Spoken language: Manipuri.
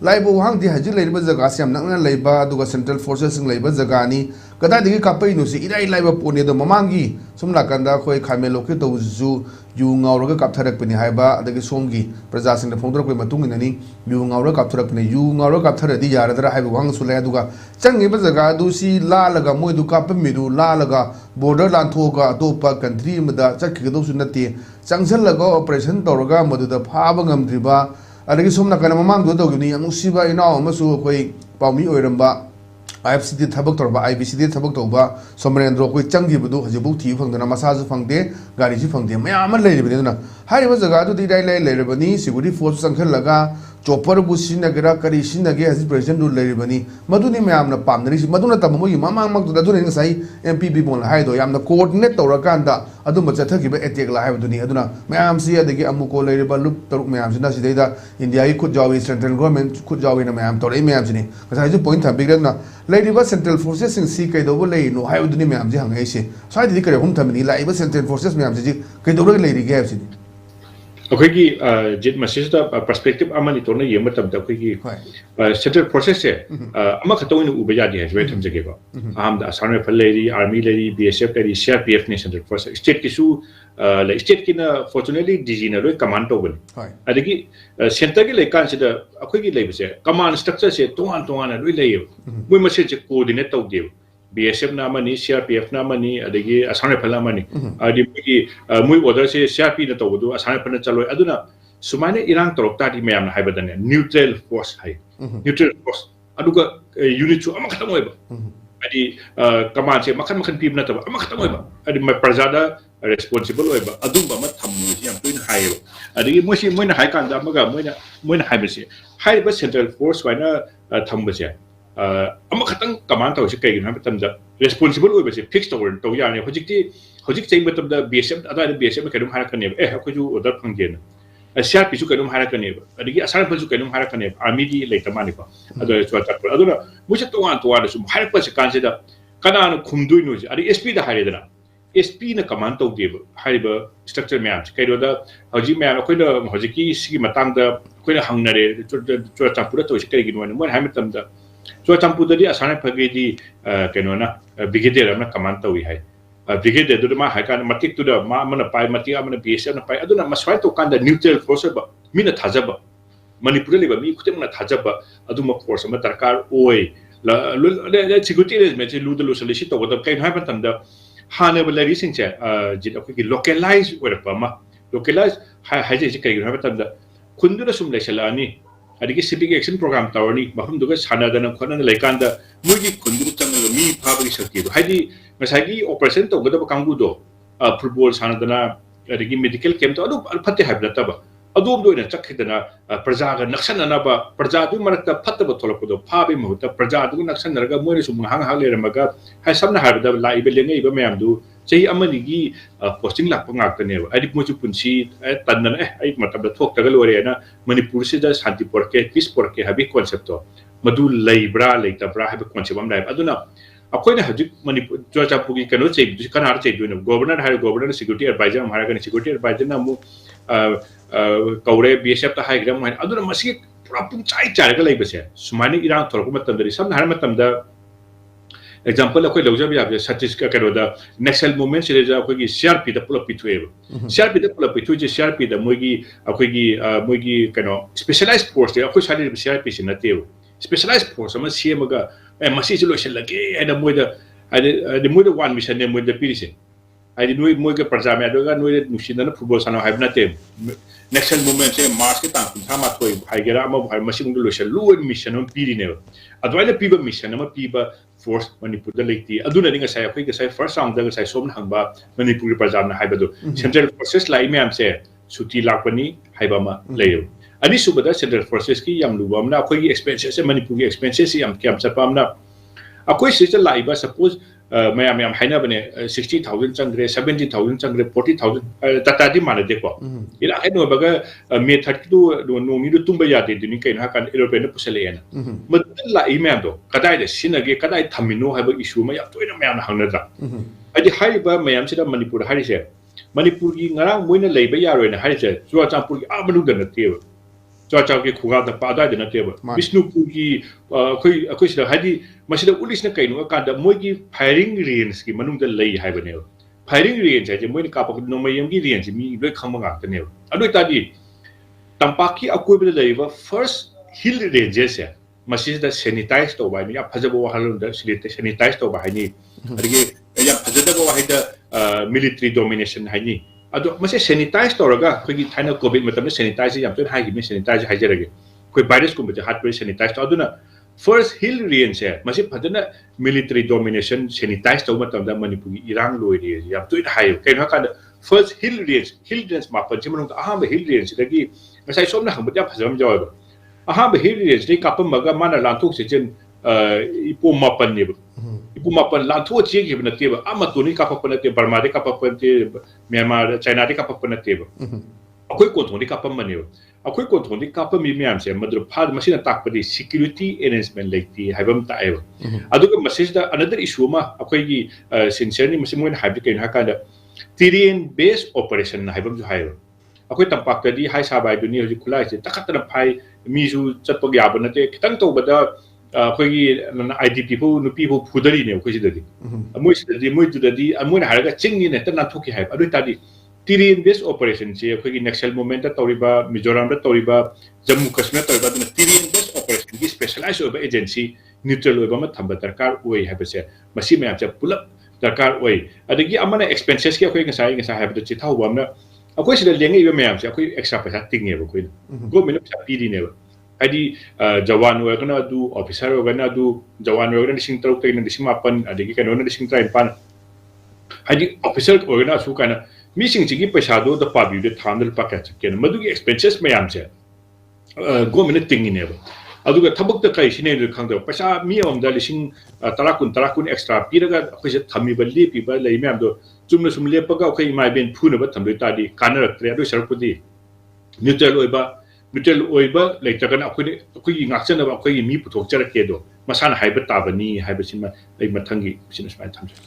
लाइबो वहां दी हजि लेबा जगह से हम नंगना लेबा दुगा सेंट्रल फोर्सेस सिंग लेबा जगह नि कदा दिगी कापै नु से इराई लाइबा पोने दो ममांगी सुमना कंदा खोय खामे लोके तो जु यु ngawraga kaptharakpani haiba adagi somgi praja singna phongdrakpai matung inani yu ngawraga kaptharakpani yu ngawraga kaptharadi yaradra haiba wang sulai aduga changiba jaga du si lalaga moidu kapamidu lalaga border lanthoga atopa country mada chakkido sunati changsallaga operation tawraga maduda phaba ngamdriba adagi somna kana mamang do dogni amusiba inaw amasu khoi paumi oiramba IFCD tabak torba IBCD tabak toba somerendro koi changi budu hajibu thi phangdana masazu phangde gari ji phangde mayam leiribani duna hariba jaga du dai leiribani security force sankhal laga chopper bu sinagera kari sinage haji president du leiribani maduni mayam na pamnari maduna tammo yi mamang mak du ne sai MPB bon haido yamna coordinate tawrakanda adu macha thakiba attack la haibaduni aduna mayam si adagi amuko leiriba lup taruk mayam sina sidaida India yi khud jawi central government khud jawi na mayam tore mayam sini kasai ju point thabigna लेरिबा सेंट्रल फोर्सेस सिंग सी कइदोबो लेनो हाइबदुनि म्याम जे हंगैसे साइदि करे हम थमनि लाइबा सेंट्रल फोर्सेस म्याम जे कइदोबो लेरिगे हाबसिनि अखोगी जित मसिस दा पर्सपेक्टिव अमनि तोना येम तब दा अखोगी सेंट्रल फोर्सेस से अमा खतोइन उबे यादि है जे थमजगे बा आम दा साने फल लेरी आर्मी लेरी बीएसएफ लेरी सीआरपीएफ ने सेंट्रल फोर्स स्टेट किसु स्टेट किना फॉर्चुनेटली डीजी ना लो कमांड तोबन अदगी सेंटर के लेकान से दा अखोगी लेबसे कमांड स्ट्रक्चर से तोआन तोआन लो लेयो मोय मसे जे coordinate तौदेव BSF namani CRPF namani adagi asane phala mani adi ki mui order se CRP na tawdu asane phala chaloi aduna sumane irang torokta di mayam na haibadane neutral force hai neutral force aduga unit chu ama khatam hoiba adi command se makhan pim na taba ama khatam hoiba adi ma prajada responsible hoiba adumba ma thammu yam tuin haiba adagi moina hai kan da maga moina haibase haiba central force waina thambase अमा खतंग कमांड तौसे कई ना मतलब रेस्पॉन्सिबल होय बसे फिक्स तौर तो याने होजिक चाहिँ मतलब बीएसएफ अदा बीएसएफ में कदम हारा कने ए हको जु ऑर्डर फंगेन सीआरपी जु कदम हारा कने अदगी असान फजु कदम हारा कने आर्मी दी लेता मानि को अदो चवा तक अदो मुसे तो सु हारा पसे कांसे दा कनान खुमदुइ नो अदि एसपी दा हारेदना एसपी ना कमांड तौ देब हारिबा स्ट्रक्चर मैम कइरोदा हजि मैम अखोइना हजिकी सिगी मतंग दा अखोइना हंगनरे चवा चापुरा तो कइगिन वन मोन हाम तमदा so champudadi asane phagedi kenona brigadier amna command tawi hai brigadier du ma hakan matik tu da ma mana pai mati amana BSF na pai aduna maswai to kanda neutral force ba mina thajaba manipur le ba mi khutem na thajaba aduma force ma darkar oi la security arrangement lu de lu solution to da kai hai patam da hane ba lari sing che jit akoi localize or pa ma localize hai je kai ha patam da khundura sum le chalani adigi civic action program tawani mahum duga sanadana khona laikanda mugi khundu changa mi phabagi sakti do haidi masagi operation to gada kangu do football sanadana adigi medical camp to adu phatte habla taba adum do ina chakhidana praja ga naksanana ba praja du marakta phatta ba tholok do phabe muhta praja du naksanaraga moine sum hang hang leramaga hai samna habda laibe lengai ba mayam du sei amanigi posting lakpa ngakta ne adi mochu punsi tanna ai matab da thok tagal ore na manipur se da shanti porke peace porke habi concept to madu leibra leitabra habi concept am dai aduna akoina hajik manipur joja pugi kano chei kanar chei duina governor security advisor am hara security advisor na mu kaure BSF ta high gram aduna masi pura pung chai chai ga leibase sumani irang thorko matam dari sam har matam da example akoi lojab ya satis ka karo da national movement se ja akoi CRP da pull up pitwe CRP da pull up pitwe je CRP da moigi kano specialized force de akoi sali CRP se na teu specialized force ama CM ga masi se lo se lage ada moida ada moida one mission ne moida pirise ai moiga prajame adoga noide nushina football sana haibna te national movement se march ke ta thama thoi haigera ama bhai masing lo se lu mission on pirine adwaina piba mission ama piba force manipur da lekti aduna ninga sai akhoi ga sai first round da sai som hangba manipur prajam na haibadu central forces lai myam se suti lakpani haiba ma leyo ani subada central forces ki yam lu amna akhoi gi expenses se manipur gi expenses yam kyam sapamna akhoi se laiba suppose mayam haina bane 60,000 changre 70,000 changre 40,000 tata di mana de ko ila hai no baga me 32 no mi du tumba ya de ni kai na kan aeroplane pusale yana madla email do kadai de sinage kadai thamino ha ba issue ma ya to ina mayam hangna da adi hai ba mayam sida manipur hari se manipur gi ngara moina leiba ya roi na hari se jwa champur gi amanu da na te ꯆꯥꯎ ꯒꯤ ꯈꯨꯒꯥ ꯗ ꯄꯥ ꯗꯥꯏ ꯗ ꯅꯠꯇꯦꯕ ꯕꯤꯁꯅꯨꯄꯨꯔ ꯒꯤ ꯑꯩꯈꯣꯏ ꯁꯤꯗ ꯍꯥꯏꯗꯤ ꯃꯁꯤꯗ ꯎꯠꯂꯤꯁꯤꯅ ꯀꯩꯅꯣ ꯀꯥꯟꯗ ꯃꯣꯏꯒꯤ ꯐꯥꯏꯔꯤꯡ ꯔꯦꯟꯖ ꯒꯤ ꯃꯅꯨꯡꯗ ꯂꯩ ꯍꯥꯏꯕꯅꯦꯕ ꯐꯥꯏꯔꯤꯡ ꯔꯦꯟꯖ ꯍꯥꯏꯁꯦ ꯃꯣꯏꯅ ꯀꯥꯞꯄ ꯅꯣꯡꯃꯩ ꯑꯃꯒꯤ ꯔꯦꯟꯖ ꯃꯤ ꯂꯣꯏ ꯈꯪꯕ ꯉꯥꯛꯇꯅꯦꯕ ꯑꯗꯨ ꯑꯣꯏꯇꯥꯔꯗꯤ ꯇꯝꯄꯥꯛꯀꯤ ꯑꯀꯣꯏꯕꯗ ꯂꯩꯔꯤꯕ ꯐꯥꯔꯁ ꯍꯤꯜ ꯔꯦꯟꯖꯦꯁꯁꯦ ꯃꯁꯤꯗ ꯁꯦꯅꯤꯇꯥꯏꯖ ꯇꯧꯕ ꯍꯥꯏꯅ ꯌꯥꯝ ꯐꯖꯕ ꯋꯥꯍꯜꯂꯣꯟꯗ ꯁꯦꯅꯤꯇꯥꯏꯖ ꯇꯧꯕ ꯍꯥꯏꯅꯤ ꯑꯗꯒꯤ ꯌꯥꯝ ꯐꯖꯗꯕ ꯋꯥꯍꯩꯗ ꯃꯤꯂꯤꯇꯔꯤ ꯗꯣꯃꯤꯅꯦꯁꯟ ꯍꯥꯏꯅꯤ ꯑꯗꯣ ꯃꯁꯤ ꯁꯦꯅꯤꯇꯥꯏꯖ ꯇꯧꯔꯒ ꯑꯩꯈꯣꯏꯒꯤ ꯊꯥꯏꯅ ꯀꯣꯚꯤꯗ ꯃꯇꯝꯗ ꯁꯦꯅꯤꯇꯥꯏꯖꯔ ꯌꯥꯝ ꯇꯣꯏꯅ ꯍꯥꯏꯈꯤꯕꯅꯤ ꯁꯦꯅꯤꯇꯥꯏꯖꯔ ꯍꯥꯏꯖꯔꯒꯦ ꯑꯩꯈꯣꯏ ꯚꯥꯏꯔꯁꯀꯨꯝꯕꯁꯦ ꯍꯥꯠꯄꯗ ꯁꯦꯅꯤꯇꯥꯏꯖ ꯇꯧ ꯑꯗꯨꯅ ꯐꯥꯔꯁ ꯍꯤꯜ ꯔꯦꯟꯖꯁꯦ ꯃꯁꯤ ꯐꯖꯅ ꯃꯤꯂꯤꯇꯔꯤ ꯗꯣꯃꯤꯅꯦꯁꯟ ꯁꯦꯅꯤꯇꯥꯏꯖ ꯇꯧꯕ ꯃꯇꯝꯗ ꯃꯅꯤꯄꯨꯔꯒꯤ ꯏꯔꯥꯡ ꯂꯣꯏꯔꯦ ꯌꯥꯝ ꯇꯣꯏꯅ ꯍꯥꯏꯌꯦꯕ ꯀꯩꯅꯣ ꯍꯥꯏꯀꯥꯟꯗ ꯐꯥꯔꯁ ꯍꯤꯜ ꯔꯦꯟꯖ ꯃꯥꯄꯜꯁꯤ ꯃꯅꯨꯡꯗ ꯑꯍꯥꯟꯕ ꯍꯤꯜ ꯔꯦꯟꯖꯁꯤꯗꯒꯤ ꯉꯁꯥꯏ ꯁꯣꯝꯅ ꯍꯪꯕꯗ ꯌꯥꯝ ꯐꯖꯕ ꯑꯃ ꯌꯥꯎꯋꯦꯕ ꯑꯍꯥꯟꯕ ꯍꯤꯜ ꯔꯦꯟꯖꯇꯒꯤ ꯀꯥꯞꯄꯝꯃꯒ ꯃꯥꯅ ꯂꯥꯟꯊꯣꯛ ꯆꯦꯟꯁꯤꯟ ꯏꯄꯣꯝ ꯃꯥꯄꯟꯅꯦꯕ ꯏꯄꯣꯝ ꯃꯥꯄꯟ ꯂꯥꯟꯊꯣꯛꯑ ꯆꯦꯟꯈꯤꯕ ꯅꯠꯇꯦꯕ ꯃꯇꯣꯟꯗꯒꯤ ꯀꯥꯞꯄꯛꯄ ꯅꯠꯇꯦ ꯕꯔꯃꯥꯗꯒꯤ ꯀꯥꯞꯄꯛꯄ ꯅꯠꯇꯦ ꯃ꯭ꯌꯥꯟꯃꯥꯔ ꯆꯥꯏꯅꯥꯗꯒꯤ ꯀꯥꯞꯄꯛꯄ ꯅꯠꯇꯦꯕ ꯑꯩꯈꯣꯏ ꯀꯣꯟꯊꯣꯡꯗꯒꯤ ꯀꯥꯞꯄꯝꯕꯅꯦꯕ ꯑꯩꯈꯣꯏ ꯀꯣꯟꯊꯣꯡꯗꯒꯤ ꯀꯥꯞꯄꯝꯃꯤ ꯃꯌꯥꯝꯁꯦ ꯃꯗꯨ ꯃꯁꯤꯅ ꯇꯥꯛꯄꯗꯤ ꯁꯤꯀ꯭ꯌꯨꯔꯤꯇꯤ ꯑꯦꯔꯦꯟꯖꯃꯦꯟ ꯂꯩꯇꯦ ꯍꯥꯏꯕ ꯑꯃ ꯇꯥꯛꯑꯦꯕ ꯑꯗꯨꯒ ꯃꯁꯤꯁꯤꯗ ꯑꯅꯗꯔ ꯏꯁꯨ ꯑꯃ ꯑꯩꯈꯣꯏꯒꯤ ꯁꯤꯟꯁꯤꯌꯔꯅꯤ ꯃꯁꯤ ꯃꯣꯏꯅ ꯍꯥꯏꯕꯗꯤ ꯀꯩꯅꯣ ꯍꯥꯏꯀꯥꯟꯗ ꯇꯤꯔꯦꯟ ꯕꯦꯁ ꯑꯣꯄꯔꯦꯁꯟ ꯍꯥꯏꯕ ꯑꯃꯁꯨ ꯍꯥꯏꯌꯦꯕ ꯑꯩꯈꯣꯏ ꯇꯝꯄꯥꯛꯇꯗꯤ ꯍꯥꯏ ꯁꯥꯕ ꯍꯥꯏꯗꯨꯅꯤ ꯍꯧꯖꯤꯛ ꯈꯨꯠꯂꯥꯏꯁꯦ ꯇꯛꯈꯠꯇꯅ ꯐꯥꯏ ꯃꯤꯁꯨ ꯆꯠꯄ ꯌꯥꯕ ꯅꯠꯇꯦ ꯈꯤꯇꯪ ꯇꯧꯕꯗ ꯑꯩꯈꯣꯏꯒꯤ IDP ꯐꯥꯎ ꯅꯨꯄꯤ ꯐꯥꯎ ꯐꯨꯗꯔꯤꯅꯦꯕ ꯑꯩꯈꯣꯏ ꯁꯤꯗꯗꯤ ꯃꯣꯏꯗꯨꯗꯗꯤ ꯃꯣꯏꯅ ꯍꯥꯏꯔꯒ ꯆꯤꯡꯅꯤꯅ ꯍꯦꯛꯇ ꯅꯥꯟꯊꯣꯛꯈꯤ ꯍꯥꯏꯕ ꯑꯗꯨ ꯑꯣꯏꯇꯥꯔꯗꯤ ꯇꯤꯔꯦꯟ ꯕꯦꯁ ꯑꯣꯄꯔꯦꯁꯟꯁꯦ ꯑꯩꯈꯣꯏꯒꯤ ꯅꯦꯛꯁꯦꯜ ꯃꯨꯚꯃꯦꯟꯇ ꯇꯧꯔꯤꯕ ꯃꯤꯖꯣꯔꯥꯝꯗ ꯇꯧꯔꯤꯕ ꯖꯝꯃꯨ ꯀश्मीꯔꯗ ꯇꯧꯔꯤꯕ ꯑꯗꯨꯅ ꯇꯤꯔꯦꯟ ꯕꯦꯁ ꯑꯣꯄꯔꯦꯁꯟꯒꯤ ꯁ꯭ꯄꯦꯁꯦꯂꯥꯏꯖ ꯑꯣꯏꯕ ꯑꯦꯖꯦꯟꯁꯤ ꯅ꯭ꯌꯨꯇ꯭ꯔꯦꯜ ꯑꯣꯏꯕ ꯑꯃ ꯊꯝꯕ ꯗꯔꯀꯥꯔ ꯑꯣꯏ ꯍꯥꯏꯕꯁꯦ ꯃꯁꯤ ꯃꯌꯥꯝꯁꯦ ꯄꯨꯂꯞ ꯗꯔꯀꯥꯔ ꯑꯣꯏ ꯑꯗꯒꯤ ꯑꯃꯅ ꯑꯦꯛꯁꯄꯦꯟꯁꯦꯁꯀꯤ ꯑꯩꯈꯣꯏ ꯉꯁꯥꯏ ꯍꯥꯏꯕꯗ ꯆꯤꯊꯍꯧꯕ ꯑꯃꯅ ꯑꯩꯈꯣꯏ ꯁꯤꯗ ꯂꯦꯡꯉꯛꯏꯕ ꯃꯌꯥꯝꯁꯦ ꯑꯩꯈꯣꯏ ꯑꯦꯛꯁꯇ꯭ꯔꯥ ꯄꯩꯁꯥ ꯇꯤꯡꯉꯦꯕ ꯑꯩꯈꯣꯏꯅ ꯒꯣꯔꯃꯦꯟꯅ ꯄꯩꯁꯥ ꯄꯤꯔꯤꯅꯦꯕ ꯍꯥꯏꯗꯤ ꯖꯋꯥꯟ ꯑꯣꯏꯔꯒꯅ ꯑꯗꯨ ꯑꯣꯐꯤꯁꯥꯔ ꯑꯣꯏꯔꯒꯅ ꯑꯗꯨ ꯖꯋꯥꯟ ꯑꯣꯏꯔꯒꯅ 6,000 9,000 ꯑꯗꯒꯤ ꯀꯩꯅꯣꯅ 19,000 ꯍꯥꯏꯗꯤ ꯑꯣꯐꯤꯁꯥꯔ ꯑꯣꯏꯔꯒꯅ ꯑꯁꯨ ꯀꯥꯏꯅ ꯃꯤꯁꯤꯡꯁꯤꯒꯤ ꯄꯩꯁꯥꯗꯣ ꯄꯥꯕꯤꯕꯗ ꯊꯥ ꯑꯃꯗ ꯂꯨꯄꯥ ꯀꯌꯥ ꯆꯠꯀꯦꯅ ꯃꯗꯨꯒꯤ ꯑꯦꯛꯁꯄꯦꯟꯁꯦꯁ ꯃꯌꯥꯝꯁꯦ ꯒꯣꯔꯃꯦꯟꯅ ꯇꯤꯡꯉꯤꯅꯦꯕ ꯑꯗꯨꯒ ꯊꯕꯛꯇ ꯀꯩ ꯁꯤꯅꯦꯗꯨ ꯈꯪꯗꯕ ꯄꯩꯁꯥ ꯃꯤ ꯑꯃꯃꯝꯗ 10,000 ꯑꯦꯛꯁꯇ꯭ꯔꯥ ꯄꯤꯔꯒ ꯑꯩꯈꯣꯏꯁꯦ ꯊꯝꯃꯤꯕ ꯂꯦꯞꯄꯤꯕ ꯂꯩ ꯃꯌꯥꯝꯗꯣ ꯆꯨꯝꯅ ꯁꯨꯝ ꯂꯦꯞꯄꯒ ꯑꯩꯈꯣꯏ ꯏꯃꯥ ꯏꯕꯦꯟ ꯐꯨꯅꯕ ꯊꯝꯗꯣꯏ ꯇꯥꯔꯗꯤ ꯀꯥꯟꯅꯔꯛꯇ꯭ꯔꯦ ꯑꯗꯨꯏ ꯁꯔꯨꯛꯄꯨꯗꯤ ꯅ꯭ꯌꯨꯇ꯭ꯔꯦꯜ ꯑꯣꯏꯕ ꯂꯩꯇ꯭ꯔꯒꯅ ꯑꯩꯈꯣꯏꯒꯤ ꯉꯥꯛꯆꯅꯕ ꯑꯩꯈꯣꯏꯒꯤ ꯃꯤ ꯄꯨꯊꯣꯛꯆꯔꯛꯀꯦꯗꯣ ꯃꯁꯥꯅ ꯍꯥꯏꯕ ꯇꯥꯕꯅꯤ ꯍꯥꯏꯕꯁꯤꯃ ꯑꯩ ꯃꯊꯪꯒꯤ ꯁꯤꯅ ꯁꯨꯃꯥꯏꯅ ꯊꯝꯖꯒꯦ